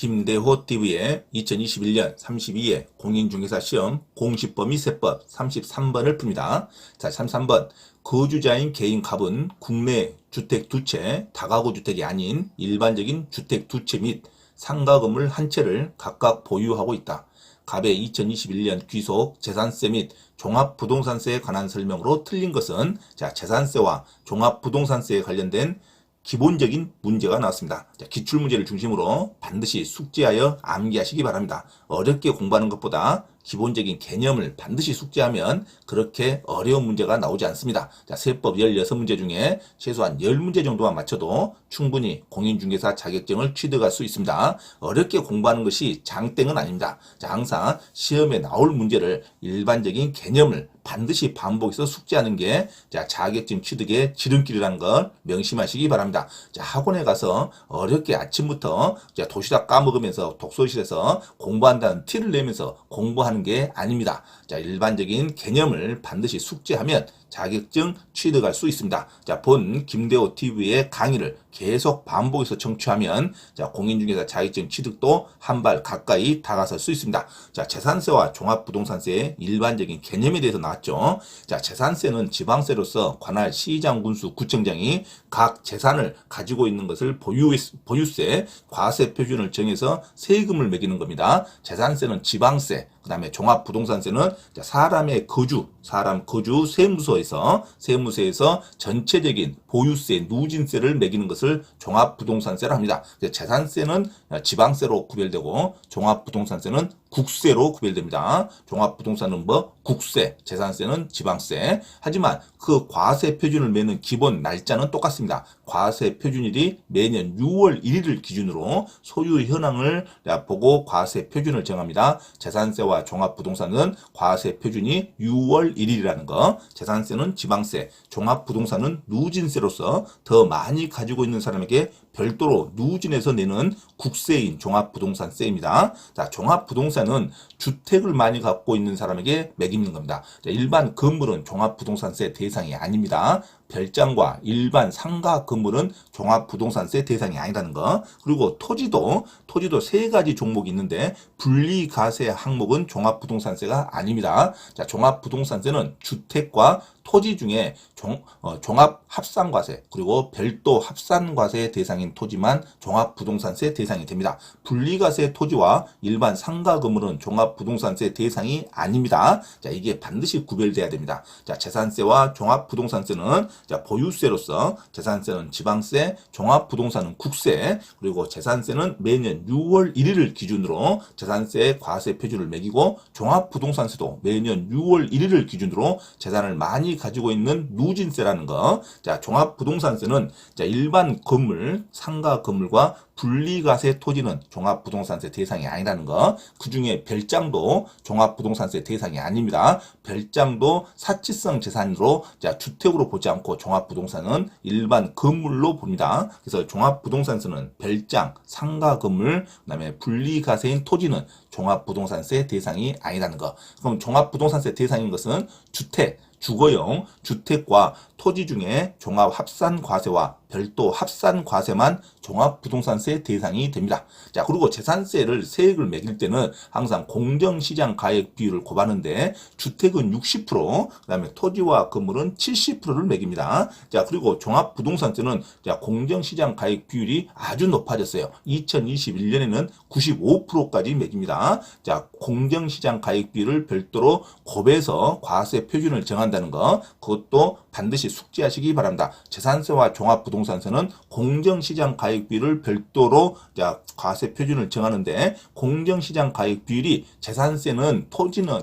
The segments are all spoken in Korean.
김대호 TV의 2021년 32회 공인중개사 시험 공시법 및 세법 33번을 풉니다. 자, 33번. 거주자인 개인 갑은 국내 주택 두 채, 다가구 주택이 아닌 일반적인 주택 두 채 및 상가 건물 한 채를 각각 보유하고 있다. 갑의 2021년 귀속, 재산세 및 종합부동산세에 관한 설명으로 틀린 것은 자, 재산세와 종합부동산세에 관련된 기본적인 문제가 나왔습니다. 자, 기출문제를 중심으로 반드시 숙지하여 암기하시기 바랍니다. 어렵게 공부하는 것보다 기본적인 개념을 반드시 숙지하면 그렇게 어려운 문제가 나오지 않습니다. 자, 세법 16문제 중에 최소한 10문제 정도만 맞춰도 충분히 공인중개사 자격증을 취득할 수 있습니다. 어렵게 공부하는 것이 장땡은 아닙니다. 자, 항상 시험에 나올 문제를 일반적인 개념을 반드시 반복해서 숙지하는 게 자, 자격증 취득의 지름길이라는 걸 명심하시기 바랍니다. 자, 학원에 가서 어렵게 아침부터 자, 도시락 까먹으면서 독서실에서 공부한다는 티를 내면서 공부하는 게 아닙니다. 자, 일반적인 개념을 반드시 숙지하면 자격증 취득할 수 있습니다. 자, 본 김대호 TV의 강의를 계속 반복해서 청취하면 자, 공인중개사 자격증 취득도 한 발 가까이 다가설 수 있습니다. 자, 재산세와 종합부동산세의 일반적인 개념에 대해서 나왔죠. 자, 재산세는 지방세로서 관할 시장, 군수, 구청장이 각 재산을 가지고 있는 것을 보유세, 과세 표준을 정해서 세금을 매기는 겁니다. 재산세는 지방세, 그 다음에 종합부동산세는 사람의 거주, 사람 거주 세무서에서 전체적인 보유세, 누진세를 매기는 것을 종합부동산세라 합니다. 재산세는 지방세로 구별되고 종합부동산세는 국세로 구별됩니다. 종합부동산은 국세, 재산세는 지방세. 하지만 그 과세 표준을 매는 기본 날짜는 똑같습니다. 과세 표준일이 매년 6월 1일을 기준으로 소유 현황을 보고 과세 표준을 정합니다. 재산세와 종합부동산은 과세 표준이 6월 1일이라는 거. 재산세는 지방세, 종합부동산은 누진세로서 더 많이 가지고 있는 사람에게 별도로 누진해서 내는 국세인 종합부동산세입니다. 자, 종합부동산은 주택을 많이 갖고 있는 사람에게 매기는 겁니다. 자, 일반 건물은 종합부동산세 대상이 아닙니다. 별장과 일반 상가 건물은 종합부동산세 대상이 아니라는 거. 그리고 토지도 세 가지 종목이 있는데 분리과세 항목은 종합부동산세가 아닙니다. 자, 종합부동산세는 주택과 토지 중에 종합합산과세 그리고 별도 합산과세 대상인 토지만 종합부동산세 대상이 됩니다. 분리과세 토지와 일반 상가 건물은 종합부동산세 대상이 아닙니다. 자, 이게 반드시 구별돼야 됩니다. 자, 재산세와 종합부동산세는 자, 보유세로서 재산세는 지방세, 종합부동산은 국세, 그리고 재산세는 매년 6월 1일을 기준으로 재산세 과세 표준을 매기고 종합부동산세도 매년 6월 1일을 기준으로 재산을 많이 가지고 있는 누진세라는 거. 자, 종합부동산세는 자, 일반 건물, 상가 건물과 분리과세 토지는 종합부동산세 대상이 아니라는 거. 그 중에 별장도 종합부동산세 대상이 아닙니다. 별장도 사치성 재산으로 자, 주택으로 보지 않고 종합부동산은 일반 건물로 봅니다. 그래서 종합부동산세는 별장, 상가 건물, 그 다음에 분리과세인 토지는 종합부동산세 대상이 아니라는 거. 그럼 종합부동산세 대상인 것은 주택, 주거용 주택과 토지 중에 종합합산과세와 별도 합산과세만 종합부동산세 대상이 됩니다. 자, 그리고 재산세를 세액을 매길 때는 항상 공정시장 가액 비율을 곱하는데 주택은 60%, 그 다음에 토지와 건물은 70%를 매깁니다. 자, 그리고 종합부동산세는 자, 공정시장 가액 비율이 아주 높아졌어요. 2021년에는 95%까지 매깁니다. 자, 공정시장 가액 비율을 별도로 곱해서 과세 표준을 정한다는 거, 그것도 반드시 숙지하시기 바랍니다. 재산세와 종합부동산세는 공정시장 가액비율을 별도로 자, 과세 표준을 정하는데 공정시장 가액비율이 재산세는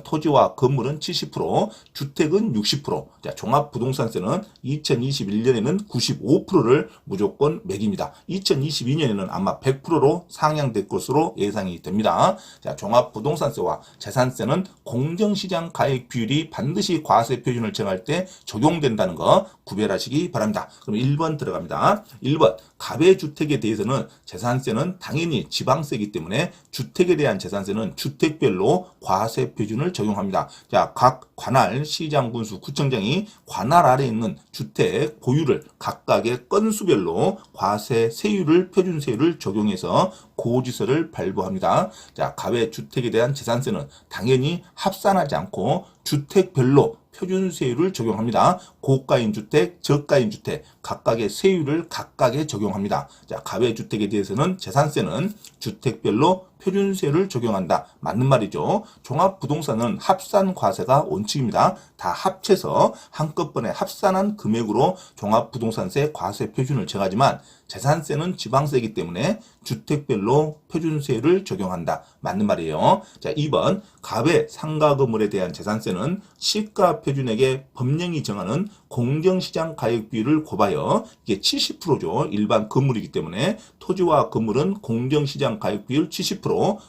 토지와 건물은 70%, 주택은 60%, 자, 종합부동산세는 2021년에는 95%를 무조건 매깁니다. 2022년에는 아마 100%로 상향될 것으로 예상이 됩니다. 자, 종합부동산세와 재산세는 공정시장 가액비율이 반드시 과세 표준을 정할 때 적용된다는 거 구별하시기 바랍니다. 그럼 1번 들어갑니다. 1번 갑의 주택에 대해서는 재산세는 당연히 지방세이기 때문에 주택에 대한 재산세는 주택별로 과세 표준을 적용합니다. 자, 각 관할 시장, 군수, 구청장이 관할 아래에 있는 주택 보유를 각각의 건수별로 과세 세율을 표준세율을 적용해서 고지서를 발부합니다. 자, 가외주택에 대한 재산세는 당연히 합산하지 않고 주택별로 표준세율을 적용합니다. 고가인 주택, 저가인 주택 각각의 세율을 각각에 적용합니다. 자, 가외주택에 대해서는 재산세는 주택별로 표준세율을 적용한다. 맞는 말이죠. 종합부동산은 합산과세가 원칙입니다. 다 합쳐서 한꺼번에 합산한 금액으로 종합부동산세 과세 표준을 정하지만 재산세는 지방세이기 때문에 주택별로 표준세율을 적용한다. 맞는 말이에요. 자, 2번 가외 상가 건물에 대한 재산세는 시가 표준액에 법령이 정하는 공정시장 가액 비율을 곱하여 이게 70%죠. 일반 건물이기 때문에 토지와 건물은 공정시장 가액 비율 70%,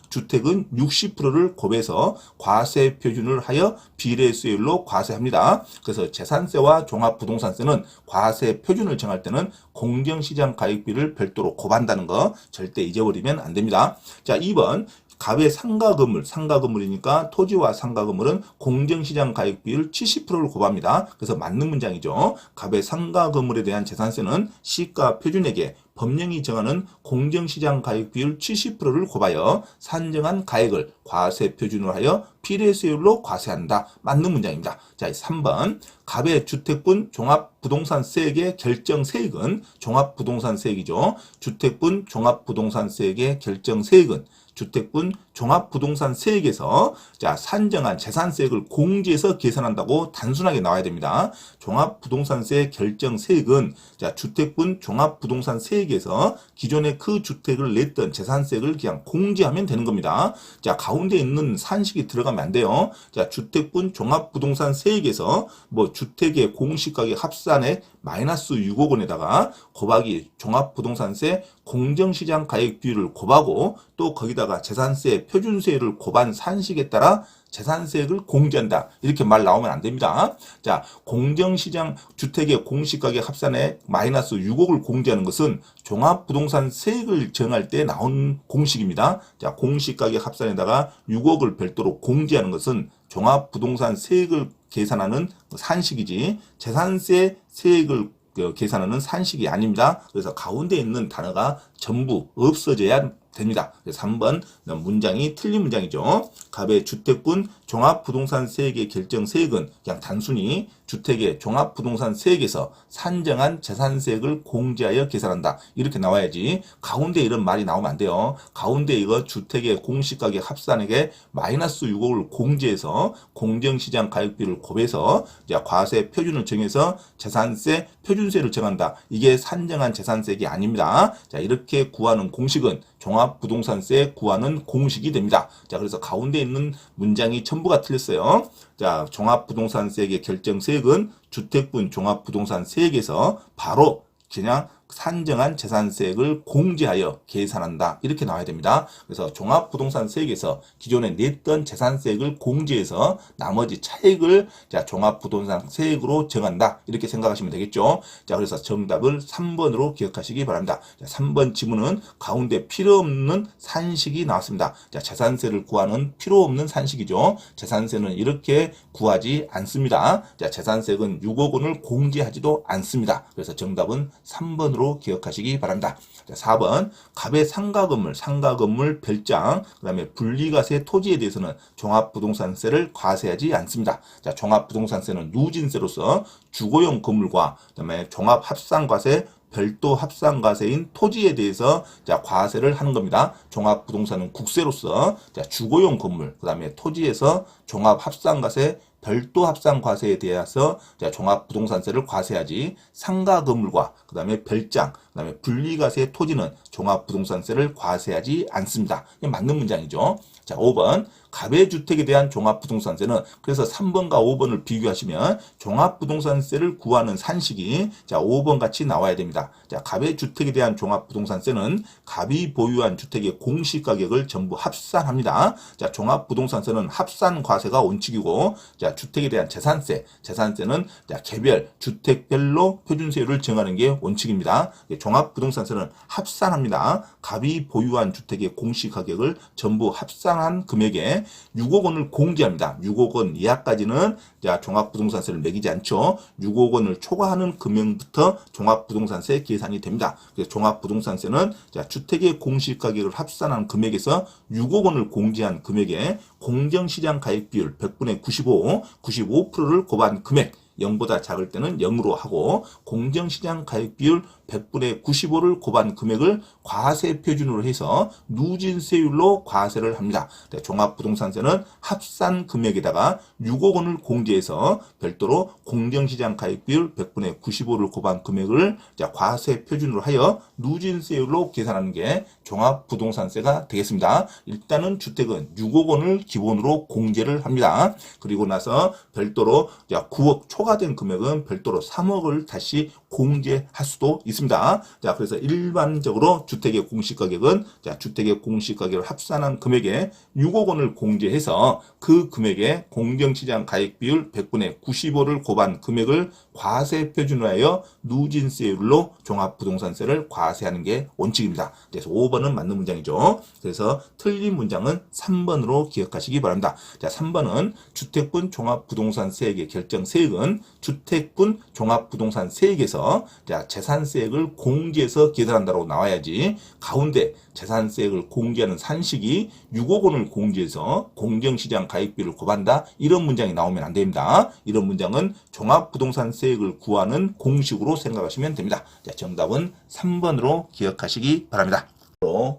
주택은 60%를 곱해서 과세 표준을 하여 비례세율로 과세합니다. 그래서 재산세와 종합부동산세는 과세 표준을 정할 때는 공정시장 가액 비율을 별도로 곱한다는 거 절대 잊어버리면 안 됩니다. 자, 2번 가외 상가 건물이니까 토지와 상가 건물은 공정시장 가액 비율 70%를 곱합니다. 그래서 맞는 문장이죠. 가외 상가 건물에 대한 재산세는 시가 표준액에 법령이 정하는 공정시장 가액 비율 70%를 곱하여 산정한 가액을 과세 표준으로 하여 비례세율로 과세한다. 맞는 문장입니다. 자, 3번 가외 주택분 종합부동산세액의 결정세액은 종합부동산세액이죠. 주택분 종합부동산세액의 결정세액은 주택분 종합부동산세액에서 자, 산정한 재산세액을 공제해서 계산한다고 단순하게 나와야 됩니다. 종합부동산세 결정세액은 자, 주택분 종합부동산세액에서 기존에 그 주택을 냈던 재산세액을 그냥 공제하면 되는 겁니다. 자, 가운데 있는 산식이 들어가면 안 돼요. 자, 주택분 종합부동산세액에서 뭐 주택의 공시가격 합산액 마이너스 6억 원에다가 곱하기 종합부동산세 공정시장 가액 비율을 곱하고 또 거기다가 재산세 표준세율을 곱한 산식에 따라 재산세액을 공제한다. 이렇게 말 나오면 안 됩니다. 자, 공정시장 주택의 공시가격 합산액 마이너스 6억을 공제하는 것은 종합부동산세액을 정할 때 나온 공식입니다. 자, 공시가격 합산에다가 6억을 별도로 공제하는 것은 종합부동산세액을 계산하는 산식이지 재산세 세액을 계산하는 산식이 아닙니다. 그래서 가운데 있는 단어가 전부 없어져야 됩니다. 3번 문장이 틀린 문장이죠. 가외 주택분 종합부동산세액의 결정세액은 그냥 단순히 주택의 종합부동산세액에서 산정한 재산세액을 공제하여 계산한다. 이렇게 나와야지 가운데 이런 말이 나오면 안 돼요. 가운데 이거 주택의 공시가격 합산액에 마이너스 6억을 공제해서 공정시장 가액비를 곱해서 과세 표준을 정해서 재산세 표준세를 정한다. 이게 산정한 재산세액이 아닙니다. 자, 이렇게 구하는 공식은 종합부동산세 구하는 공식이 됩니다. 자, 그래서 가운데 있는 문장이 전부가 틀렸어요. 자, 종합부동산세액의 결정세액은 주택분 종합부동산세액에서 바로 그냥 산정한 재산세액을 공제하여 계산한다. 이렇게 나와야 됩니다. 그래서 종합부동산세액에서 기존에 냈던 재산세액을 공제해서 나머지 차액을 자, 종합부동산세액으로 정한다. 이렇게 생각하시면 되겠죠. 자, 그래서 정답을 3번으로 기억하시기 바랍니다. 자, 3번 지문은 가운데 필요 없는 산식이 나왔습니다. 자, 재산세를 구하는 필요 없는 산식이죠. 재산세는 이렇게 구하지 않습니다. 자, 재산세액은 6억 원을 공제하지도 않습니다. 그래서 정답은 3번으로 기억하시기 바랍니다. 자, 4번 가외 상가 건물 별장 그다음에 분리과세 토지에 대해서는 종합부동산세를 과세하지 않습니다. 자, 종합부동산세는 누진세로서 주거용 건물과 그다음에 종합합산과세 별도 합산과세인 토지에 대해서 자, 과세를 하는 겁니다. 종합부동산은 국세로서 자, 주거용 건물 그다음에 토지에서 종합합산과세 별도 합산과세에 대해서 종합부동산세를 과세하지 상가 건물과 그 다음에 별장, 그 다음에 분리과세 토지는 종합부동산세를 과세하지 않습니다. 이게 맞는 문장이죠. 자, 5번 가외주택에 대한 종합부동산세는 그래서 3번과 5번을 비교하시면 종합부동산세를 구하는 산식이 자, 5번 같이 나와야 됩니다. 자, 가외주택에 대한 종합부동산세는 갑이 보유한 주택의 공시가격을 전부 합산합니다. 자, 종합부동산세는 합산과세가 원칙이고 자, 자, 주택에 대한 재산세는 자, 개별 주택별로 표준세율을 정하는 게 원칙입니다. 종합부동산세는 합산합니다. 갑이 보유한 주택의 공시가격을 전부 합산한 금액에 6억 원을 공제합니다. 6억 원 이하까지는 자, 종합부동산세를 매기지 않죠. 6억 원을 초과하는 금액부터 종합부동산세 계산이 됩니다. 그래서 종합부동산세는 자, 주택의 공시가격을 합산한 금액에서 6억 원을 공제한 금액에 공정시장 가액비율 100분의 95%를 곱한 금액 0보다 작을 때는 0으로 하고 공정시장 가액비율 100분의 95를 곱한 금액을 과세 표준으로 해서 누진세율로 과세를 합니다. 종합부동산세는 합산 금액에다가 6억 원을 공제해서 별도로 공정시장 가액비율 100분의 95를 곱한 금액을 과세 표준으로 하여 누진세율로 계산하는 게 종합부동산세가 되겠습니다. 일단은 주택은 6억 원을 기본으로 공제를 합니다. 그리고 나서 별도로 9억 초과된 금액은 별도로 3억을 다시 공제할 수도 있습니다. 자, 그래서 일반적으로 주택의 공시가격은 주택의 공시가격을 합산한 금액에 6억 원을 공제해서 그 금액에 공정시장 가액비율 100분의 95를 곱한 금액을 과세 표준화하여 누진세율로 종합부동산세를 과세하는 게 원칙입니다. 그래서 5번은 맞는 문장이죠. 그래서 틀린 문장은 3번으로 기억하시기 바랍니다. 자, 3번은 주택분 종합부동산세액의 결정세액은 주택분 종합부동산세액에서 재산세액을 공제해서 계산한다고 나와야지 가운데 재산세액을 공제하는 산식이 6억 원을 공제해서 공정시장 가액비를 곱한다 이런 문장이 나오면 안 됩니다. 이런 문장은 종합부동산세액을 구하는 공식으로 생각하시면 됩니다. 자, 정답은 3번으로 기억하시기 바랍니다.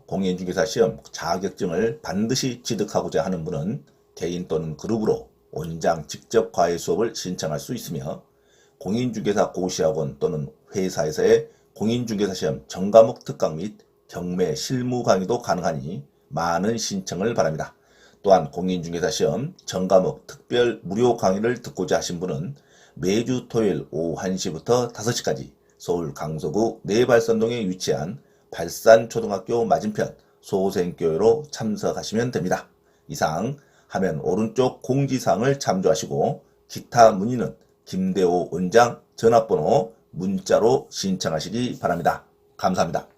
공인중개사 시험 자격증을 반드시 취득하고자 하는 분은 개인 또는 그룹으로 원장 직접 과외 수업을 신청할 수 있으며 공인중개사 고시학원 또는 회사에서의 공인중개사 시험 전과목 특강 및 경매 실무 강의도 가능하니 많은 신청을 바랍니다. 또한 공인중개사 시험 전과목 특별 무료 강의를 듣고자 하신 분은 매주 토요일 오후 1시부터 5시까지 서울 강서구 내발산동에 위치한 발산초등학교 맞은편 소생교회로 참석하시면 됩니다. 이상 화면 오른쪽 공지사항을 참조하시고 기타 문의는 김대호 원장 전화번호 문자로 신청하시기 바랍니다. 감사합니다.